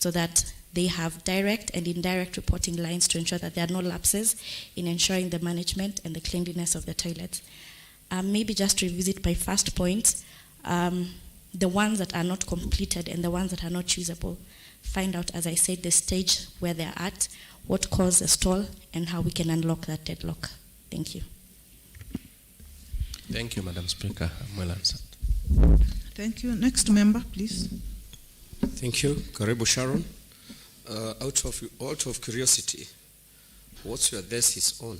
so that they have direct and indirect reporting lines to ensure that there are no lapses in ensuring the management and the cleanliness of the toilets. Maybe just to revisit my first point, the ones that are not completed and the ones that are not usable, find out, as I said, the stage where they're at, what caused the stall, and how we can unlock that deadlock. Thank you. Thank you, Madam Speaker. I'm well answered. Thank you. Next member, please. Thank you. Karibu Sharon. Out of curiosity, what's your thesis on?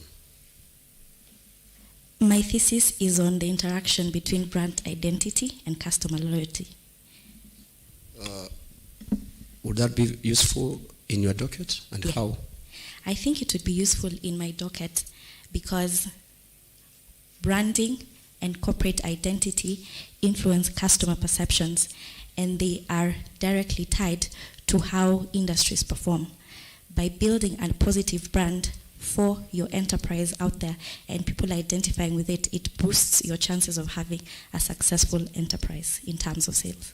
My thesis is on the interaction between brand identity and customer loyalty. Would that be useful in your docket, and how? I think it would be useful in my docket because branding and corporate identity influence customer perceptions, and they are directly tied to how industries perform. By building a positive brand for your enterprise out there and people identifying with it, it boosts your chances of having a successful enterprise in terms of sales.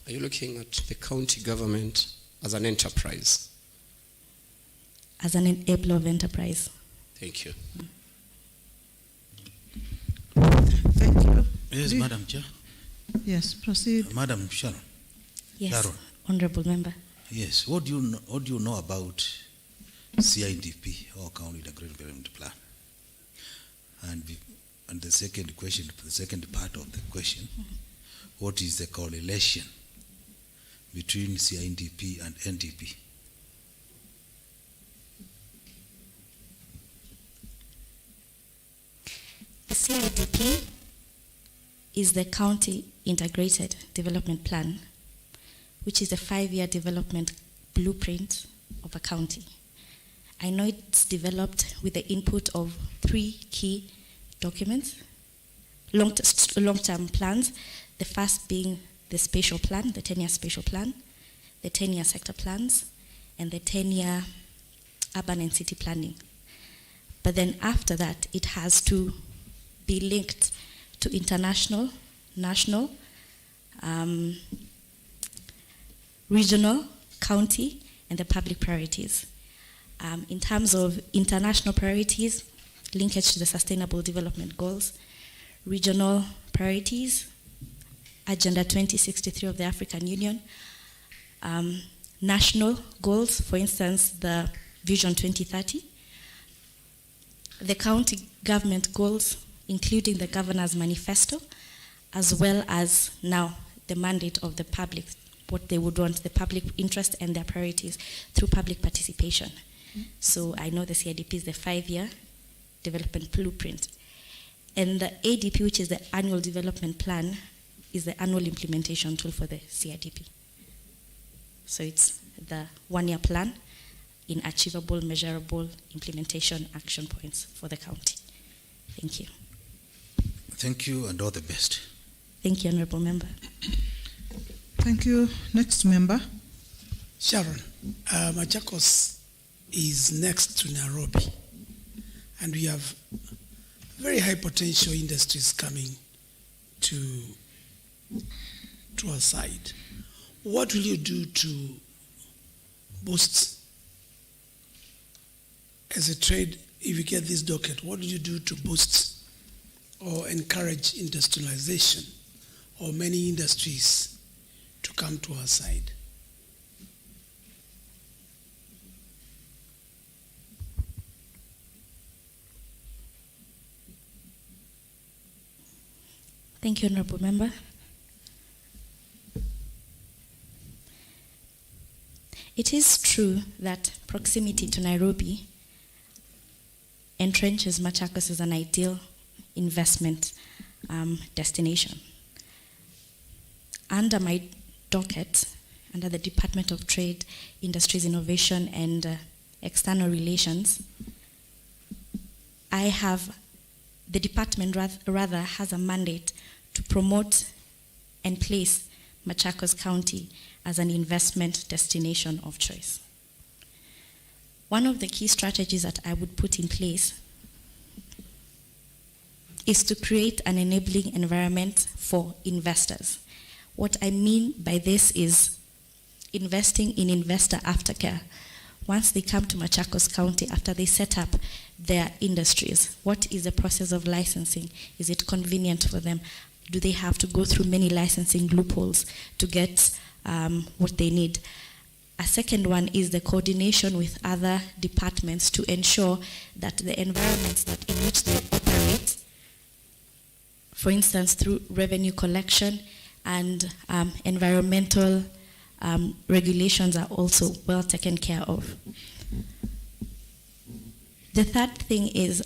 Are you looking at the county government as an enterprise? As an enabler of enterprise. Thank you. Thank you. Yes, Madam Chair. Yes, proceed. Madam Sharon. Yes, Sharon. Honorable Member. Yes, what do you know about CIDP, or County Integrated Development Plan? And the second question, the second part of the question, what is the correlation between CIDP and NDP? The CIDP is the County Integrated Development Plan, which is a 5-year development blueprint of a county. I know it's developed with the input of 3 key documents, long-term plans, the first being the spatial plan, the 10-year spatial plan, the 10-year sector plans, and the 10-year urban and city planning. But then after that, it has to be linked to international, national, regional, county, and the public priorities. In terms of international priorities, linkage to the Sustainable Development Goals, regional priorities, Agenda 2063 of the African Union, national goals, for instance, the Vision 2030, the county government goals, including the Governor's Manifesto, as well as now the mandate of the public, what they would want, the public interest and their priorities through public participation. So I know the CIDP is the 5-year development blueprint. And the ADP, which is the annual development plan, is the annual implementation tool for the CIDP. So it's the 1-year plan in achievable, measurable implementation action points for the county. Thank you. Thank you and all the best. Thank you, Honorable Member. Thank you. Next member. Sharon, Machakos is next to Nairobi, and we have very high potential industries coming to our side. What will you do to boost, as a trade, if you get this docket, what do you do to boost or encourage industrialization or many industries to come to our side? Thank you, Honorable Member. It is true that proximity to Nairobi entrenches Machakos as an ideal investment destination. Under my docket, under the Department of Trade, Industries, Innovation, and External Relations, the department rather has a mandate to promote and place Machakos County as an investment destination of choice. One of the key strategies that I would put in place is to create an enabling environment for investors. What I mean by this is investing in investor aftercare. Once they come to Machakos County, after they set up their industries, what is the process of licensing? Is it convenient for them? Do they have to go through many licensing loopholes to get what they need? A second one is the coordination with other departments to ensure that the environments in which they operate, for instance, through revenue collection and environmental regulations, are also well taken care of. The third thing is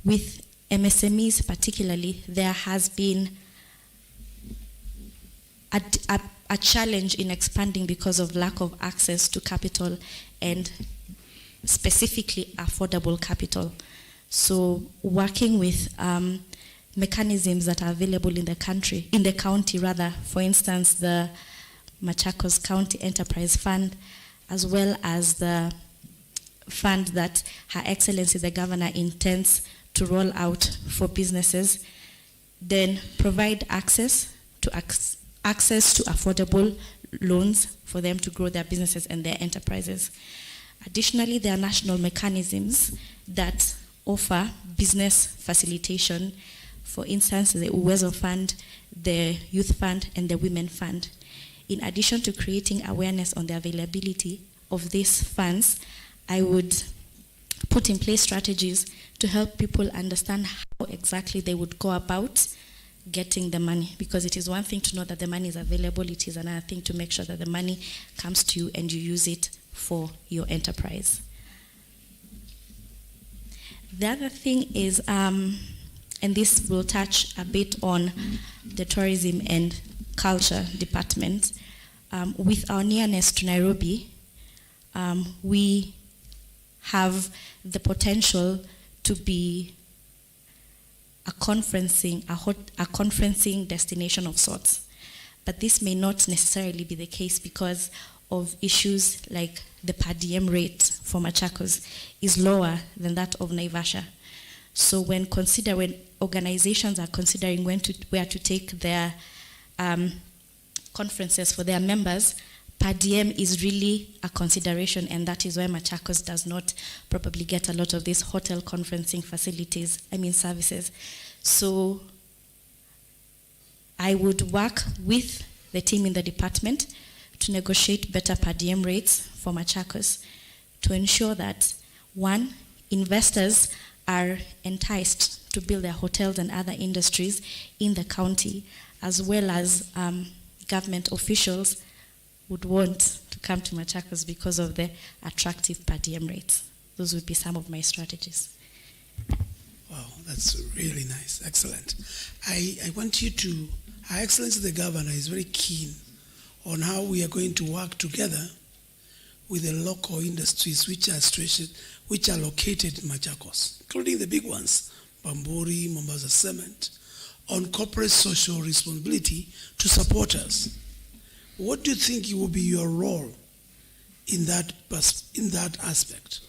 with MSMEs particularly, there has been a challenge in expanding because of lack of access to capital and specifically affordable capital. So working with mechanisms that are available in the county, for instance, the Machakos County Enterprise Fund, as well as the fund that Her Excellency the Governor intends to roll out for businesses, then provide access to affordable loans for them to grow their businesses and their enterprises. Additionally, there are national mechanisms that offer business facilitation, for instance, the Uwezo Fund, the Youth Fund, and the Women Fund. In addition to creating awareness on the availability of these funds, I would put in place strategies to help people understand how exactly they would go about getting the money, because it is one thing to know that the money is available, it is another thing to make sure that the money comes to you and you use it for your enterprise. The other thing is, and this will touch a bit on the tourism and culture department, with our nearness to Nairobi, we have the potential to be a conferencing destination of sorts. But this may not necessarily be the case because of issues like the per diem rate for Machakos is lower than that of Naivasha. So when organizations are considering where to take their conferences for their members, per diem is really a consideration, and that is why Machakos does not probably get a lot of these hotel conferencing services. So I would work with the team in the department to negotiate better per diem rates for Machakos to ensure that, one, investors are enticed to build their hotels and other industries in the county, as well as government officials would want to come to Machakos because of the attractive per diem rates. Those would be some of my strategies. Wow, that's really nice. Excellent. I want you to, Her Excellency the Governor is very keen on how we are going to work together with the local industries which are located in Machakos, including the big ones, Bamburi, Mombasa Cement, on corporate social responsibility to support us. What do you think will be your role in that aspect?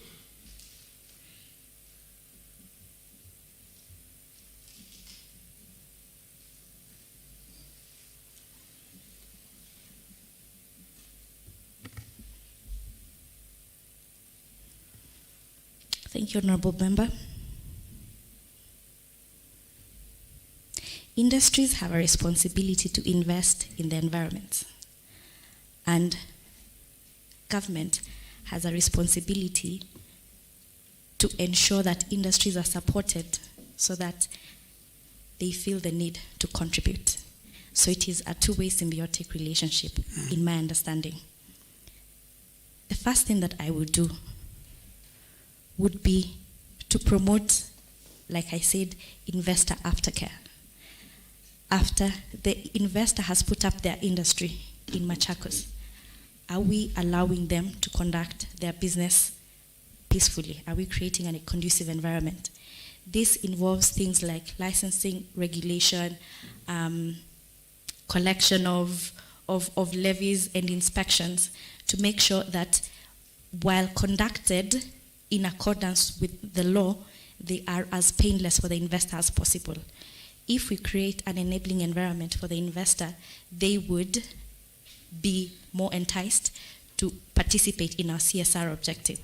Thank you, Honorable Member. Industries have a responsibility to invest in the environment, and government has a responsibility to ensure that industries are supported so that they feel the need to contribute. So it is a two-way symbiotic relationship, in my understanding. The first thing that I would do would be to promote, like I said, investor aftercare. After the investor has put up their industry in Machakos, are we allowing them to conduct their business peacefully? Are we creating a conducive environment? This involves things like licensing, regulation, collection of levies and inspections to make sure that while conducted in accordance with the law, they are as painless for the investor as possible. If we create an enabling environment for the investor, they would be more enticed to participate in our CSR objective.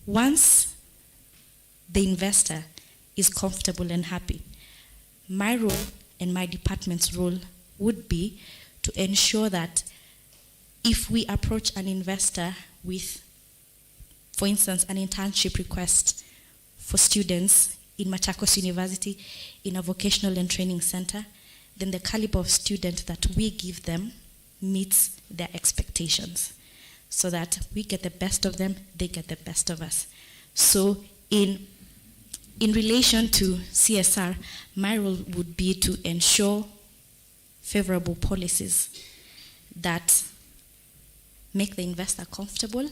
Once the investor is comfortable and happy, my role and my department's role would be to ensure that if we approach an investor with, for instance, an internship request for students in Machakos University in a vocational and training center, then the caliber of student that we give them meets their expectations, so that we get the best of them, they get the best of us. So in relation to CSR, my role would be to ensure favorable policies that make the investor comfortable,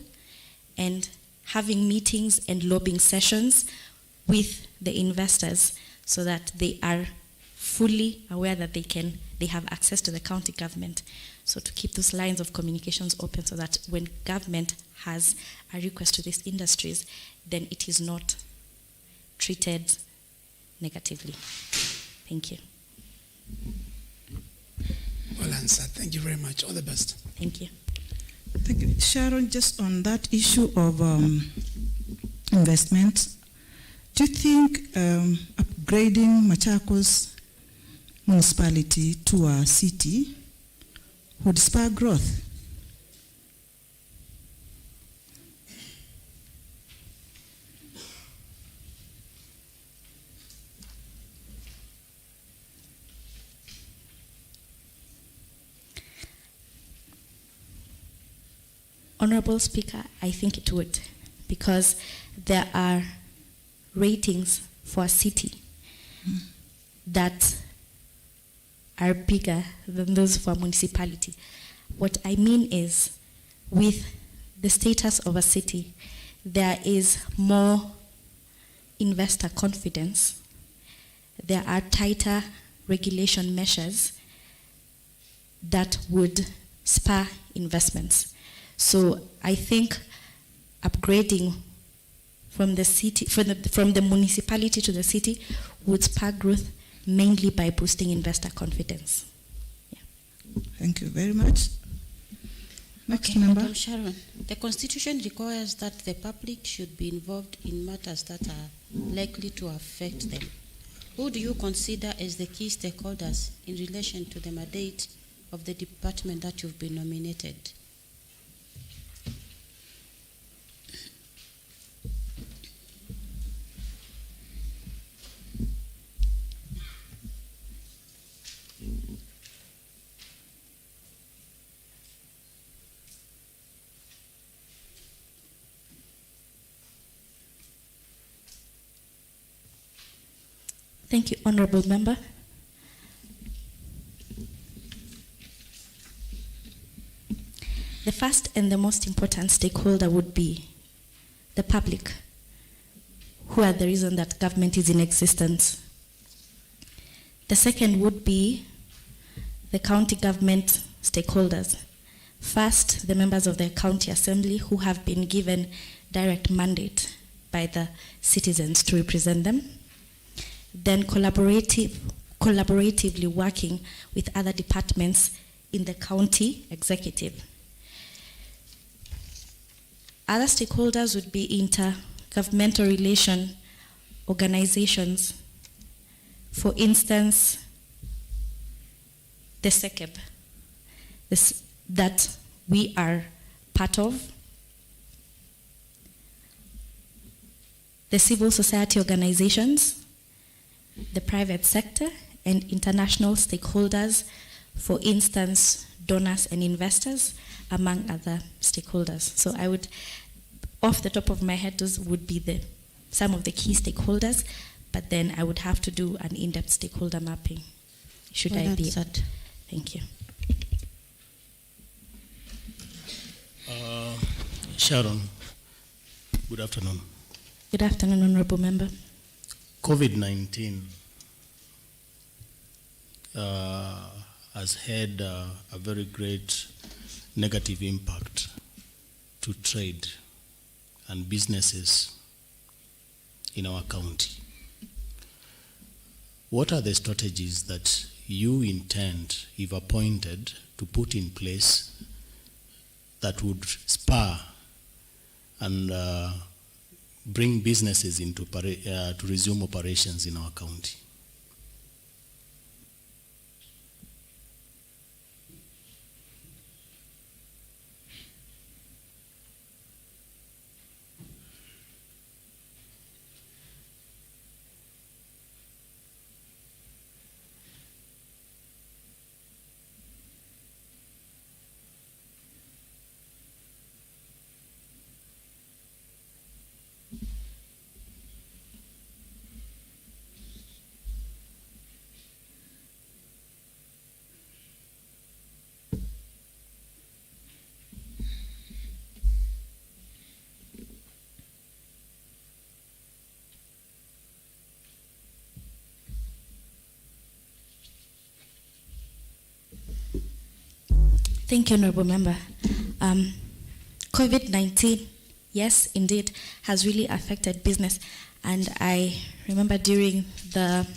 and having meetings and lobbying sessions with the investors so that they are fully aware that they have access to the county government. So to keep those lines of communications open so that when government has a request to these industries, then it is not treated negatively. Thank you. Well answered. Thank you very much. All the best. Thank you. Thank you. Sharon, just on that issue of investment, do you think upgrading Machakos municipality to a city would spur growth? Honorable Speaker, I think it would, because there are ratings for a city that are bigger than those for a municipality. What I mean is, with the status of a city, there is more investor confidence. There are tighter regulation measures that would spur investments. So I think upgrading from the city, from the municipality to the city, would spur growth mainly by boosting investor confidence. Yeah. Thank you very much. Next member. Madam Sharon, the Constitution requires that the public should be involved in matters that are likely to affect them. Who do you consider as the key stakeholders in relation to the mandate of the department that you've been nominated? Thank you, Honorable Member. The first and the most important stakeholder would be the public, who are the reason that government is in existence. The second would be the county government stakeholders. First, the members of the county assembly who have been given direct mandate by the citizens to represent them. Then collaboratively working with other departments in the county executive. Other stakeholders would be intergovernmental relation organizations. For instance, the SECEB, that we are part of. The civil society organizations, the private sector, and international stakeholders, for instance, donors and investors, among other stakeholders. So I would, off the top of my head, those would be some of the key stakeholders, but then I would have to do an in-depth stakeholder mapping. Should I be? Thank you. Sharon, good afternoon. Good afternoon, Honorable Member. COVID-19 has had a very great negative impact to trade and businesses in our county. What are the strategies that you intend, if appointed, to put in place that would spur and bring businesses into to resume operations in our county? Thank you, Honorable Member. COVID-19, yes, indeed, has really affected business. And I remember during the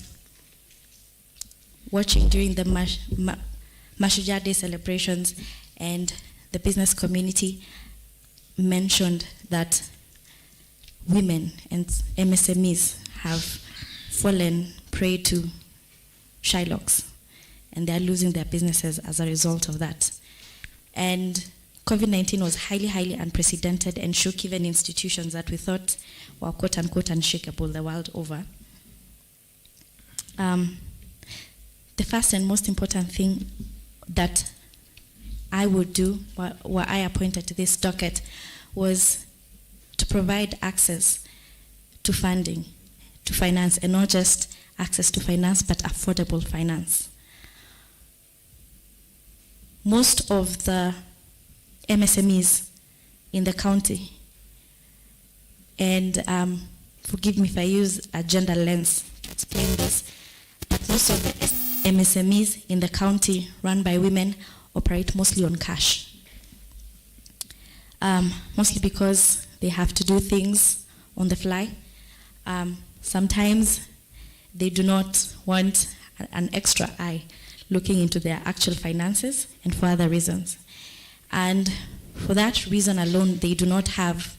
Mashujaa Day celebrations, and the business community mentioned that women and MSMEs have fallen prey to Shylocks, and they are losing their businesses as a result of that. And COVID-19 was highly, highly unprecedented and shook even institutions that we thought were quote-unquote unshakable the world over. The first and most important thing that I would do while I appointed to this docket was to provide access to funding, to finance, and not just access to finance, but affordable finance. Most of the MSMEs in the county, and forgive me if I use a gender lens to explain this, but most of the MSMEs in the county run by women operate mostly on cash. Mostly because they have to do things on the fly. Sometimes they do not want an extra eye looking into their actual finances, and for other reasons. And for that reason alone, they do not have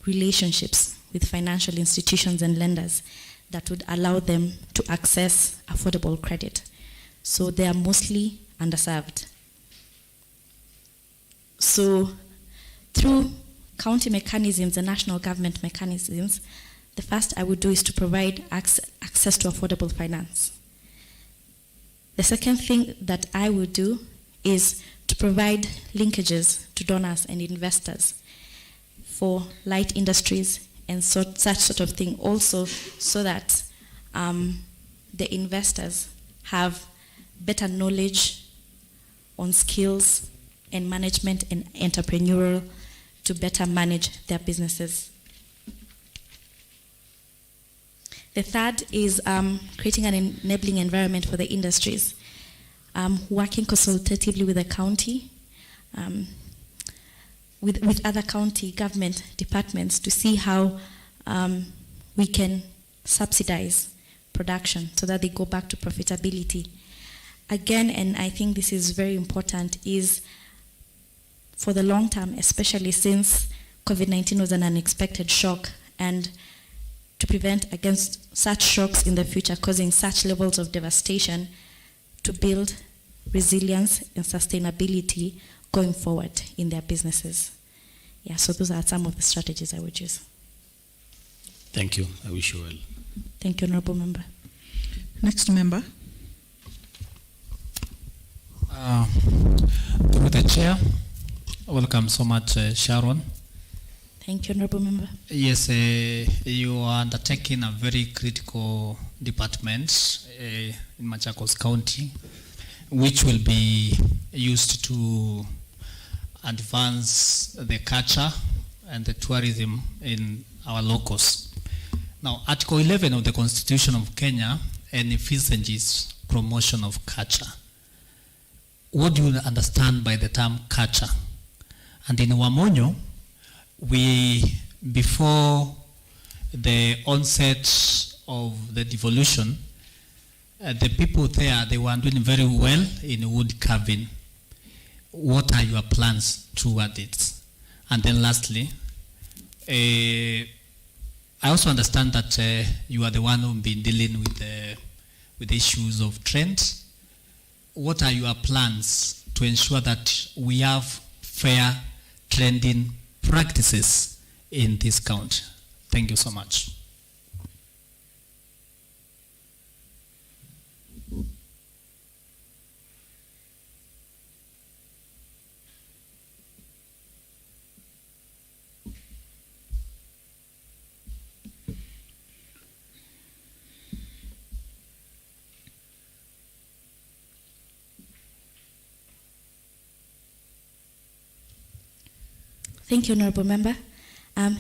relationships with financial institutions and lenders that would allow them to access affordable credit. So they are mostly underserved. So through county mechanisms and national government mechanisms, the first I would do is to provide access to affordable finance. The second thing that I would do is to provide linkages to donors and investors for light industries and such sort of thing, also so that the investors have better knowledge on skills and management and entrepreneurial to better manage their businesses. The third is creating an enabling environment for the industries, working consultatively with the county, with other county government departments to see how we can subsidize production so that they go back to profitability. Again, and I think this is very important, is for the long term, especially since COVID-19 was an unexpected shock, and to prevent against such shocks in the future causing such levels of devastation, to build resilience and sustainability going forward in their businesses. Yeah, so those are some of the strategies I would use. Thank you. I wish you well. Thank you, Honorable Member. Next member. Through the chair, welcome so much, Sharon. Thank you, Honorable Member. Yes, you are undertaking a very critical department in Machakos County, which will be used to advance the culture and the tourism in our locals. Now, Article 11 of the Constitution of Kenya envisages promotion of culture. What do you understand by the term culture? And in Wamonyo, before the onset of the devolution, the people there, they were doing very well in wood carving. what are your plans toward it? And then lastly, I also understand that you are the one who's been dealing with the issues of trend. What are your plans to ensure that we have fair trending practices in this country? Thank you so much. Thank you, Honorable Member.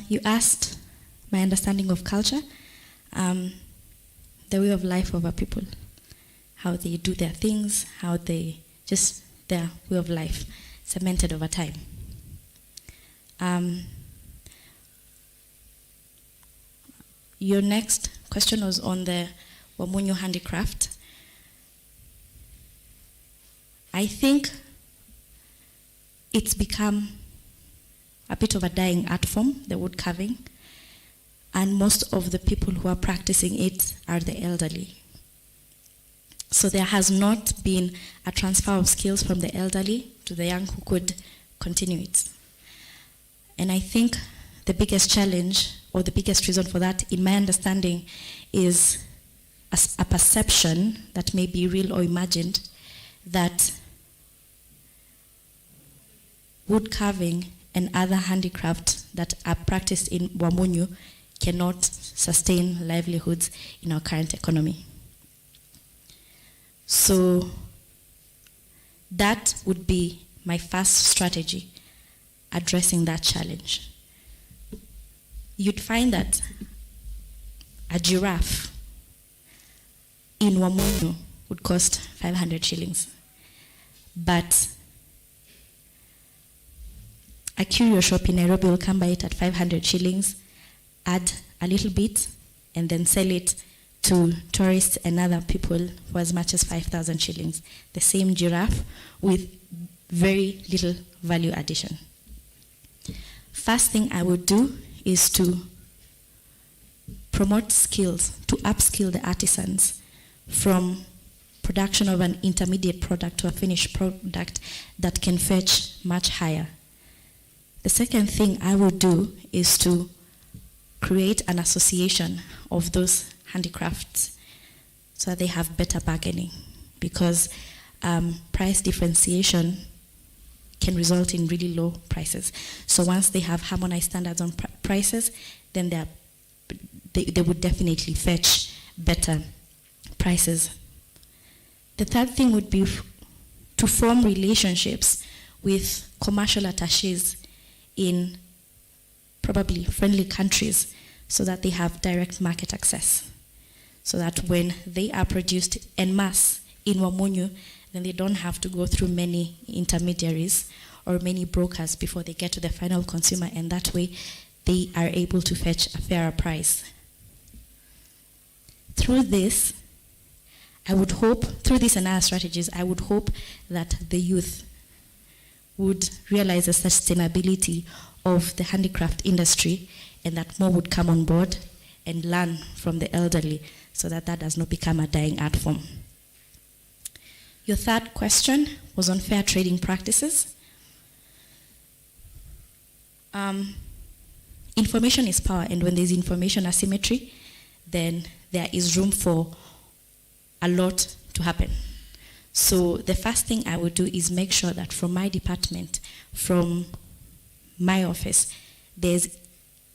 You asked my understanding of culture, the way of life of our people, how they do their things, how they just their way of life cemented over time. Your next question was on the Wamunyu handicraft. I think it's become a bit of a dying art form, the wood carving, and most of the people who are practicing it are the elderly. So there has not been a transfer of skills from the elderly to the young who could continue it. And I think the biggest challenge, or the biggest reason for that, in my understanding, is a perception that may be real or imagined that wood carving and other handicrafts that are practiced in Wamunyu cannot sustain livelihoods in our current economy. So that would be my first strategy, addressing that challenge. You'd find that a giraffe in Wamunyu would cost 500 shillings, but a curio shop in Nairobi will come by it at 500 shillings, add a little bit, and then sell it to tourists and other people for as much as 5,000 shillings. The same giraffe with very little value addition. First thing I would do is to promote skills, to upskill the artisans from production of an intermediate product to a finished product that can fetch much higher. The second thing I would do is to create an association of those handicrafts so that they have better bargaining, because price differentiation can result in really low prices. So once they have harmonized standards on prices, then they would definitely fetch better prices. The third thing would be to form relationships with commercial attaches in probably friendly countries so that they have direct market access. So that when they are produced en masse in Wamunyu, then they don't have to go through many intermediaries or many brokers before they get to the final consumer, and that way they are able to fetch a fairer price. Through this, I would hope, through these and other strategies, I would hope that the youth would realize the sustainability of the handicraft industry, and that more would come on board and learn from the elderly so that that does not become a dying art form. Your third question was on fair trading practices. Information is power, and when there's information asymmetry, then there is room for a lot to happen. So the first thing I would do is make sure that from my department, from my office, there's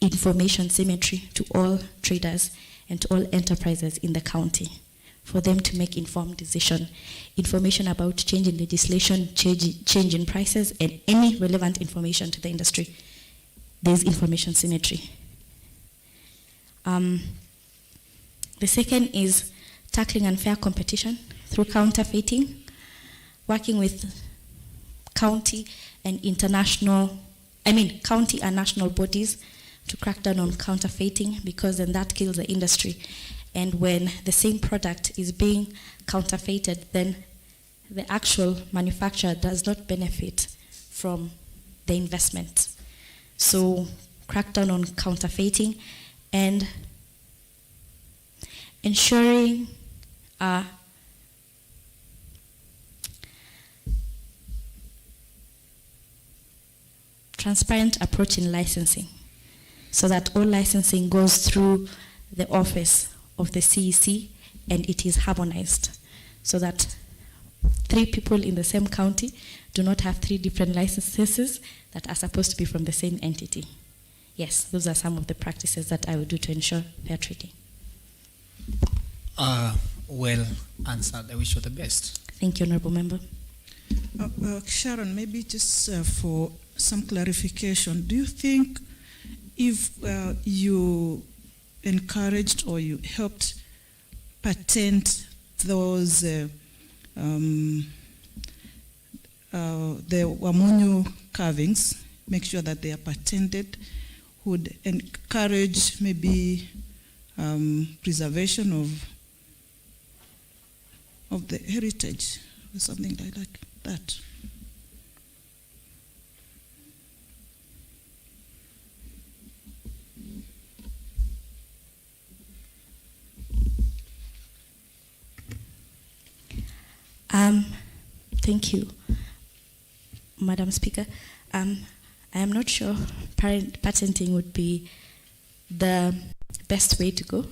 information symmetry to all traders and to all enterprises in the county for them to make informed decision. Information about change in legislation, change in prices, and any relevant information to the industry. There's information symmetry. The second is tackling unfair competition through counterfeiting, working with county and county and national bodies to crack down on counterfeiting, because then that kills the industry. And when the same product is being counterfeited, then the actual manufacturer does not benefit from the investment. So crack down on counterfeiting and ensuring transparent approach in licensing, so that all licensing goes through the office of the CEC and it is harmonized, so that 3 people in the same county do not have 3 different licenses that are supposed to be from the same entity. Yes, those are some of the practices that I would do to ensure fair trading. Well answered. I wish you the best. Thank you, Honorable Member. Sharon, maybe just for some clarification, do you think if you encouraged or you helped patent those the Wamunyu carvings, make sure that they are patented, would encourage maybe preservation of the heritage or something like that? Thank you, Madam Speaker. I am not sure patenting would be the best way to go,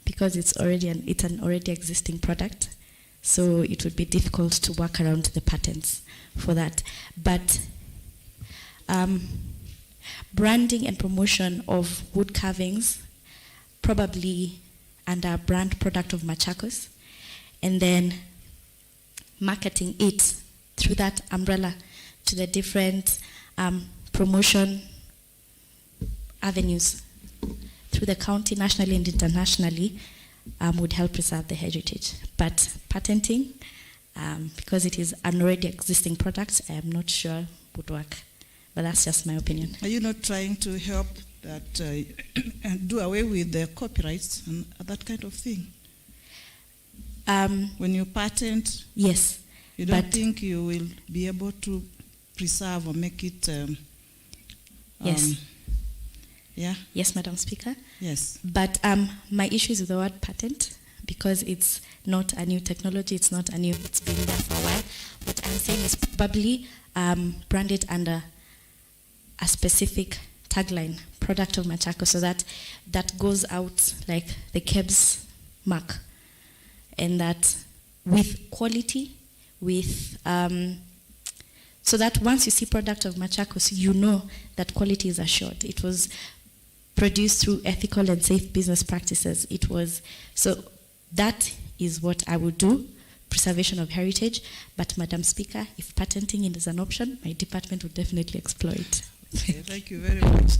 because it's an already existing product, so it would be difficult to work around the patents for that. But branding and promotion of wood carvings, probably under brand product of Machakos, and then marketing it through that umbrella to the different promotion avenues through the county, nationally and internationally, would help preserve the heritage. But patenting, because it is an already existing product, I am not sure would work. But that's just my opinion. Are you not trying to help that and do away with the copyrights and that kind of thing? When you patent, yes, you don't think you will be able to preserve or make it? Yes. Yeah. Yes, Madam Speaker. Yes. But my issue is with the word patent, because it's not a new technology. It's not a new. It's been there for a while. What I'm saying is probably branded under a specific tagline, product of Machako, so that goes out like the KEBS mark. And that with quality, with so that once you see product of Machakos, you know that quality is assured. It was produced through ethical and safe business practices. So that is what I would do, preservation of heritage. But Madam Speaker, if patenting is an option, my department would definitely explore it. Okay, thank you very much.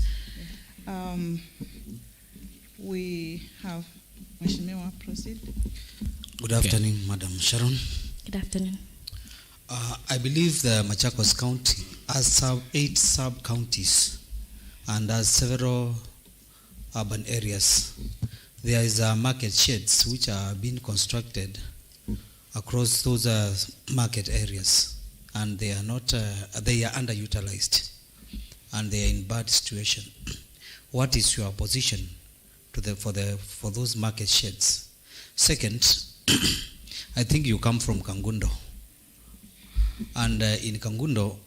We have Mheshimiwa, proceed. Good afternoon, Madam Sharon. Good afternoon. I believe the Machakos County has 8 sub-counties and has several urban areas. There is market sheds which are being constructed across those market areas, and they are not. They are underutilized, and they are in bad situation. What is your position for those market sheds? Second, I think you come from Kangundo, and in Kangundo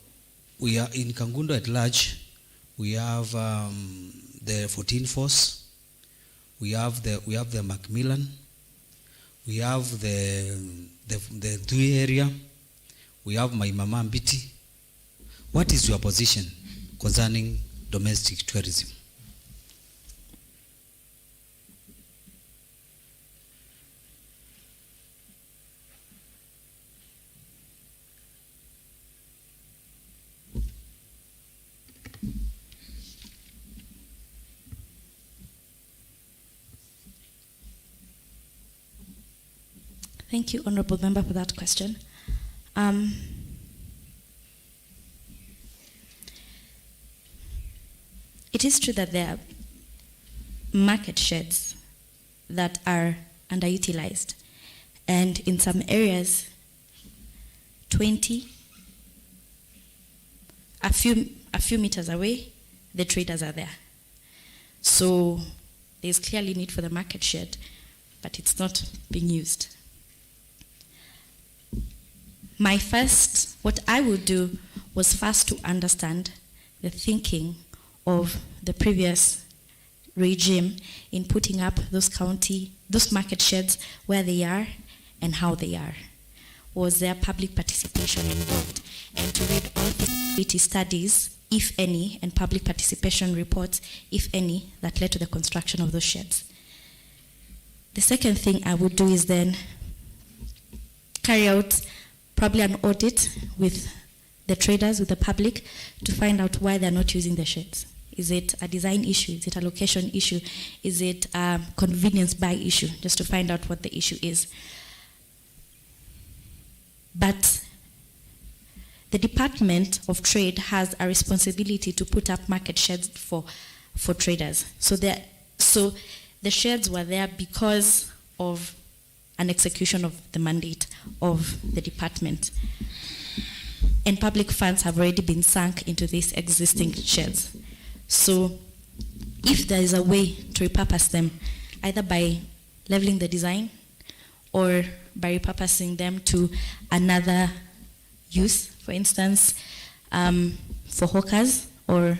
at large, we have the 14 Force, we have the Macmillan, we have the Tui area, we have my Mama Mbiti. What is your position concerning domestic tourism? Thank you, Honourable Member, for that question. It is true that there are market sheds that are underutilized, and in some areas 20, a few meters away, the traders are there. So there's clearly need for the market shed, but it's not being used. What I would do was first to understand the thinking of the previous regime in putting up those market sheds, where they are and how they are. Was there public participation involved? And to read all feasibility studies, if any, and public participation reports, if any, that led to the construction of those sheds. The second thing I would do is then carry out probably an audit with the traders, with the public, to find out why they're not using the sheds. Is it a design issue? Is it a location issue? Is it a convenience buy issue? Just to find out what the issue is. But the Department of Trade has a responsibility to put up market sheds for traders. So the sheds were there because of an execution of the mandate of the department. And public funds have already been sunk into these existing sheds. So if there is a way to repurpose them, either by leveling the design or by repurposing them to another use, for instance, for hawkers or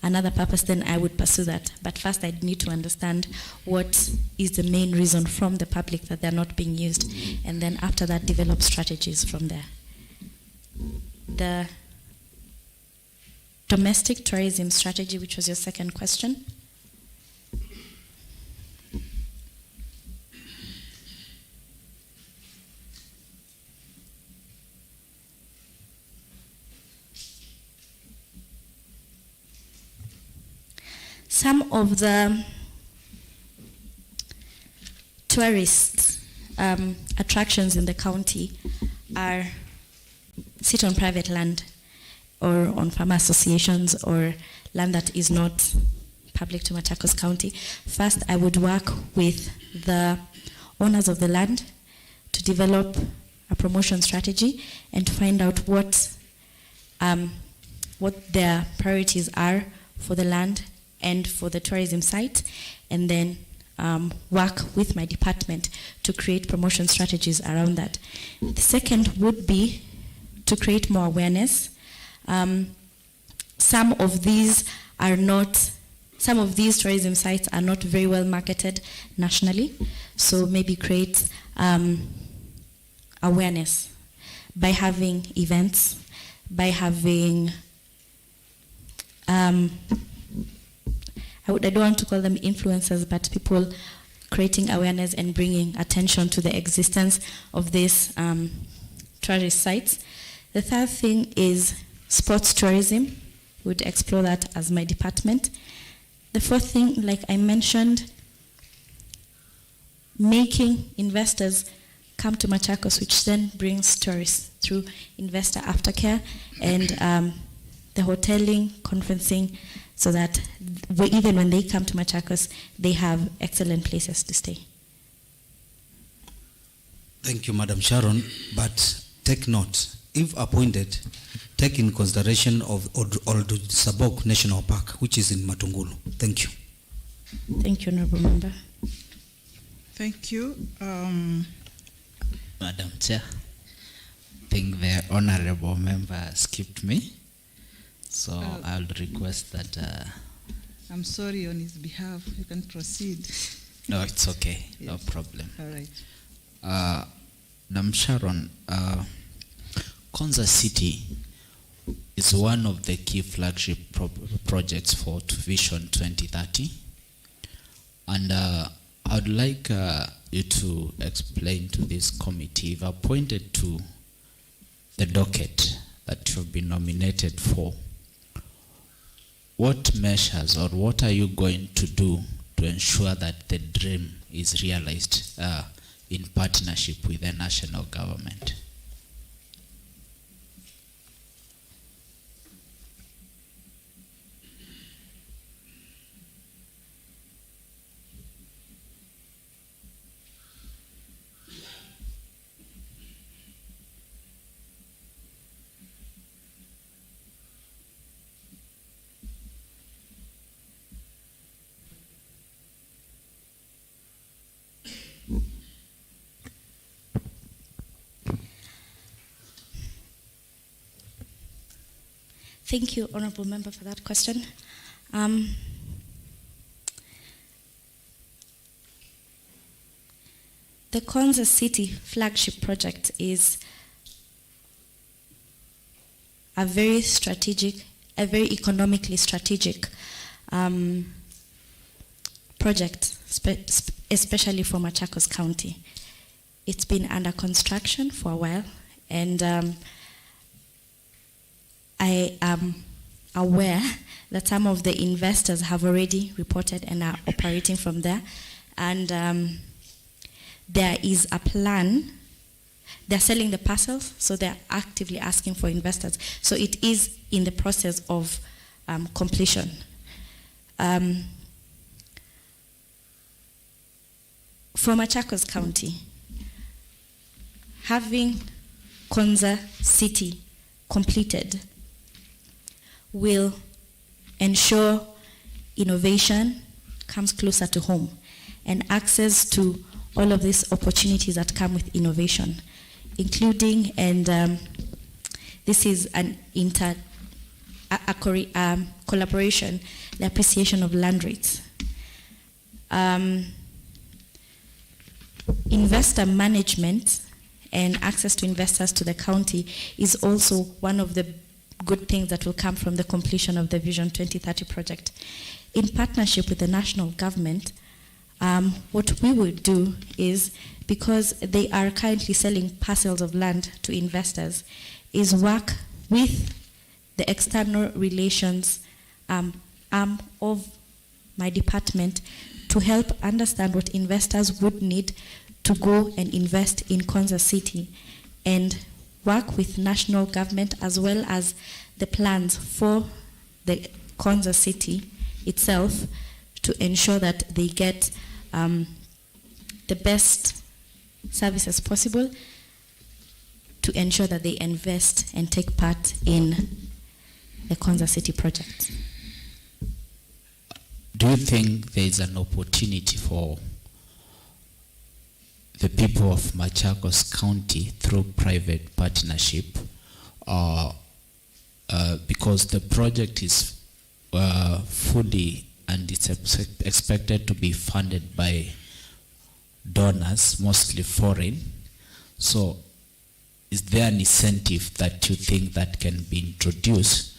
another purpose, then I would pursue that. But first I'd need to understand what is the main reason from the public that they're not being used, and then after that develop strategies from there. The domestic tourism strategy, which was your second question. Some of the tourist attractions in the county sit on private land or on farmer associations or land that is not public to Machakos County. First, I would work with the owners of the land to develop a promotion strategy and to find out what their priorities are for the land and for the tourism site, and then work with my department to create promotion strategies around that. The second would be to create more awareness. Some of these tourism sites are not very well marketed nationally, so maybe create awareness by having events, by having I don't want to call them influencers, but people creating awareness and bringing attention to the existence of these tourist sites. The third thing is sports tourism. Would explore that as my department. The fourth thing, like I mentioned, making investors come to Machakos, which then brings tourists through investor aftercare and the hoteling, conferencing, so that even when they come to Machakos, they have excellent places to stay. Thank you, Madam Sharon. But take note, if appointed, take in consideration of Sabok National Park, which is in Matungulu. Thank you. Thank you, Honorable Member. Thank you. Madam Chair, I think the Honorable Member skipped me. So I'll request that... I'm sorry on his behalf. You can proceed. No, it's okay. Yes. No problem. All right. Madam Sharon, Konza City is one of the key flagship projects for Vision 2030. And I'd like you to explain to this committee, if appointed to the docket that you've been nominated for, what measures or what are you going to do to ensure that the dream is realized in partnership with the national government? Thank you, Honourable Member, for that question. The Konza City flagship project is a very strategic, a very economically strategic project, especially for Machakos County. It's been under construction for a while, and I am aware that some of the investors have already reported and are operating from there, and there is a plan. They're selling the parcels, so they're actively asking for investors. So it is in the process of completion. For Machakos County, having Konza City completed will ensure innovation comes closer to home and access to all of these opportunities that come with innovation, including, and this is an collaboration, the appreciation of land rates. Investor management and access to investors to the county is also one of the good things that will come from the completion of the Vision 2030 project. In partnership with the national government, what we will do is, because they are currently selling parcels of land to investors, is work with the external relations arm of my department to help understand what investors would need to go and invest in Konza City, and work with national government as well as the plans for the Konza City itself to ensure that they get the best services possible, to ensure that they invest and take part in the Konza City project. Do you think there is an opportunity for the people of Machakos County through private partnership, because the project is fully and it's expected to be funded by donors, mostly foreign? So is there an incentive that you think that can be introduced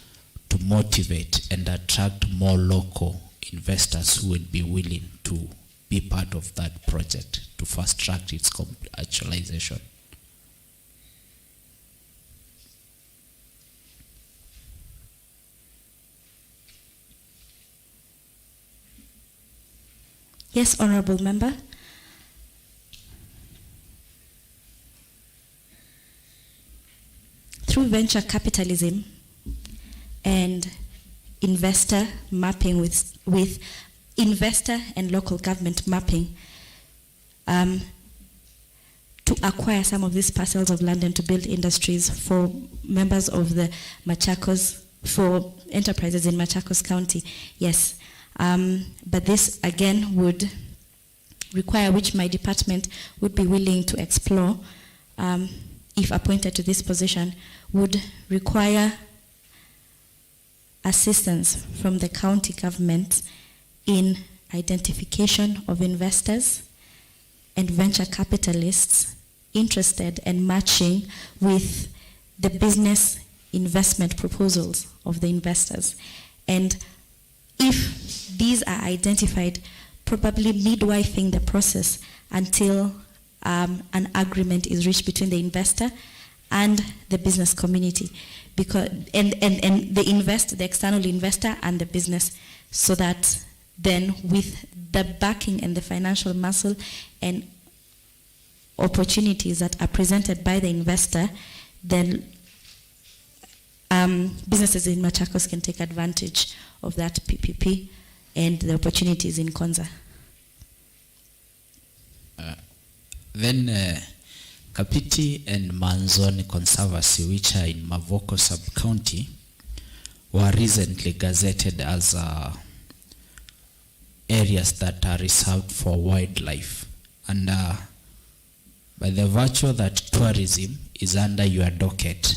to motivate and attract more local investors who would be willing to be part of that project to fast track its actualization? Yes, Honourable Member. Through venture capitalism and investor mapping with investor and local government mapping, to acquire some of these parcels of land and to build industries for members of the Machakos, for enterprises in Machakos County, yes. But this again would require, which my department would be willing to explore, if appointed to this position, would require assistance from the county government in identification of investors and venture capitalists interested and matching with the business investment proposals of the investors. And if these are identified, probably midwifing the process until an agreement is reached between the investor and the business community, because and the external investor and the business, so that then with the backing and the financial muscle and opportunities that are presented by the investor, then businesses in Machakos can take advantage of that PPP and the opportunities in Konza. Then Kapiti and Manzoni Conservancy, which are in Mavoko sub-county, were recently gazetted as areas that are reserved for wildlife. And by the virtue that tourism is under your docket,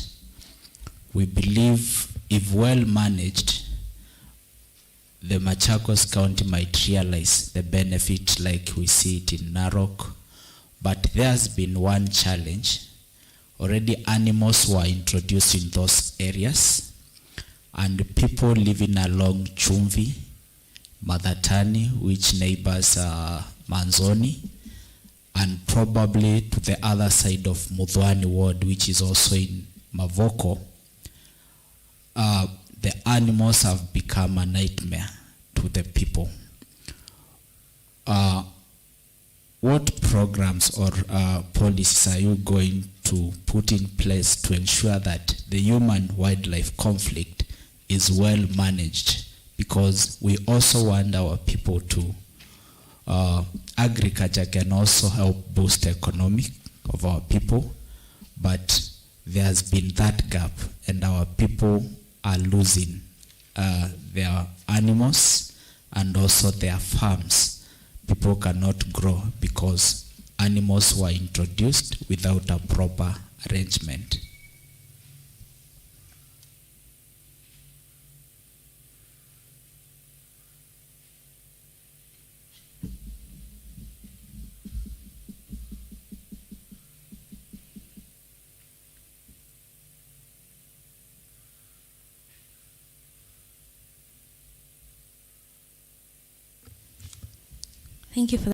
we believe if well managed, the Machakos County might realize the benefit like we see it in Narok. But there's been one challenge. Already animals were introduced in those areas, and people living along Chumvi, Madatani, which neighbors Manzoni, and probably to the other side of Mudhwani ward, which is also in Mavoko, the animals have become a nightmare to the people. What programs or policies are you going to put in place to ensure that the human-wildlife conflict is well managed? Because we also want our people to, agriculture can also help boost the economic of our people, but there's been that gap, and our people are losing their animals and also their farms. People cannot grow because animals were introduced without a proper arrangement. Thank you for that.